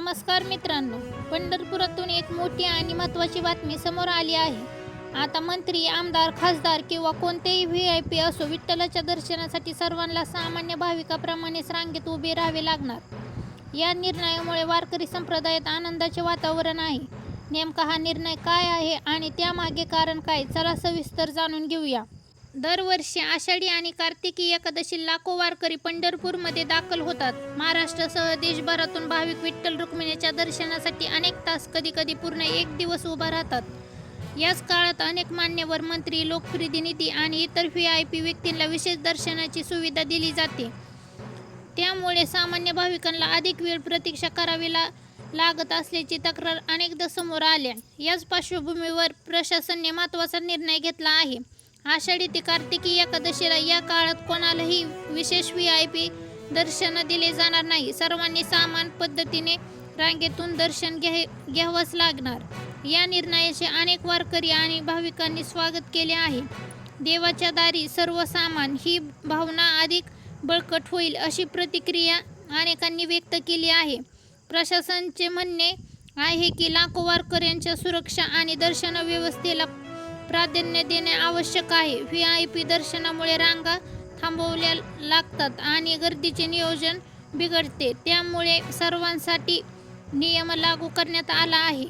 नमस्कार मित्रांनो, पंढरपुरातून एक मोठी आणि महत्त्वाची बातमी समोर आली आहे. आता मंत्री, आमदार, खासदार किंवा कोणतेही VIP असो, विठ्ठलाच्या दर्शनासाठी सर्वांना सामान्य भाविकाप्रमाणेच रांगेत उभे राहावे लागणार. या निर्णयामुळे वारकरी संप्रदायात आनंदाचे वातावरण आहे. नेमका हा निर्णय काय आहे आणि त्यामागे कारण काय, चला सविस्तर जाणून घेऊया. दरवर्षी आषाढी आणि कार्तिकी एकादशी लाखो वारकरी पंढरपूरमध्ये दाखल होतात. महाराष्ट्रासह देशभरातून भाविक विठ्ठल रुक्मिणीच्या दर्शनासाठी अनेक तास, कधीकधी पूर्ण एक दिवस उभा राहतात. याच काळात अनेक मान्यवर, मंत्री, लोकप्रतिनिधी आणि इतर VIP व्यक्तींना विशेष दर्शनाची सुविधा दिली जाते. त्यामुळे सामान्य भाविकांना अधिक वेळ प्रतीक्षा करावी लागत असल्याची तक्रार अनेकदा समोर आल्या. याच पार्श्वभूमीवर प्रशासनाने महत्त्वाचा निर्णय घेतला आहे. आषाढी ते कार्तिकी एकादशीला या काळात कोणालाही विशेष VIP दर्शन दिले जाणार नाही. सर्वांनी समान पद्धतीने रांगेतून दर्शन घ्यावंच लागणार. या निर्णयाचे अनेक वारकरी आणि भाविकांनी स्वागत केले आहे. देवाच्या दारी सर्व सामान ही भावना अधिक बळकट होईल अशी प्रतिक्रिया अनेकांनी व्यक्त केली आहे. प्रशासनाचे म्हणणे आहे की लाखो वारकऱ्यांच्या सुरक्षा आणि दर्शन व्यवस्थेला प्राधान्य देणे आवश्यक आहे. VIP दर्शनामुळे रांगा थांबवल्या लागतात आणि गर्दीचे नियोजन बिघडते. त्यामुळे सर्वांसाठी नियम लागू करण्यात आला आहे.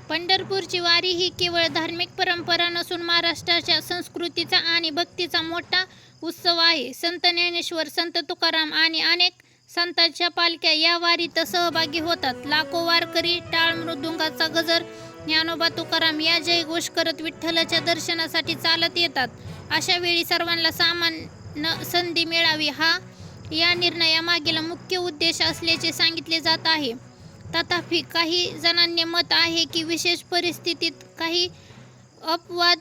पंढरपूरची वारी ही केवळ धार्मिक परंपरा नसून महाराष्ट्राच्या संस्कृतीचा आणि भक्तीचा मोठा उत्सव आहे. संत ज्ञानेश्वर, संत तुकाराम आणि अनेक संतांच्या पालख्या या वारीत सहभागी होतात. लाखो वारकरी टाळ मृदुंगाचा गजर, ज्ञानोबा तुकाराम या जयघोष करत विठ्ठलाच्या दर्शनासाठी चालत येतात. अशा वेळी सर्वांना समान संधी मिळावी हा या निर्णयामागील मुख्य उद्देश असल्याचे सांगितले जात आहे. तथापि काही जणांनी मत आहे की विशेष परिस्थितीत काही अपवाद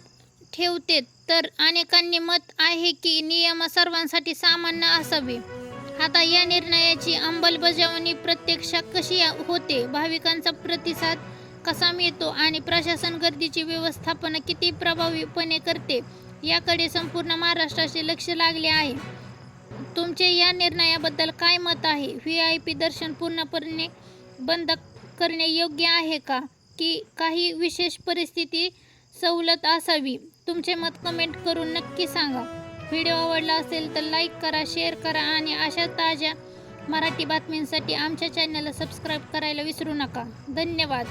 ठेवते, तर अनेकांनी मत आहे की नियम सर्वांसाठी सामान्य असावे. आता या निर्णयाची अंमलबजावणी प्रत्यक्षात कशी होते, भाविकांचा प्रतिसाद कसा मिळतो आणि प्रशासन गर्दीचे व्यवस्थापन किती प्रभावीपणे करते याकडे संपूर्ण महाराष्ट्राचे लक्ष लागले आहे. तुमचे या निर्णयाबद्दल काय मत आहे? VIP दर्शन पूर्णपणे बंद करणे योग्य आहे का, की काही विशेष परिस्थिती सवलत असावी? तुमचे मत कमेंट करून नक्की सांगा. व्हिडिओ आवडला असेल तर लाईक करा, शेअर करा आणि अशा ताज्या मराठी बातम्यांसाठी आमच्या चॅनलला सबस्क्राईब करायला विसरू नका. धन्यवाद.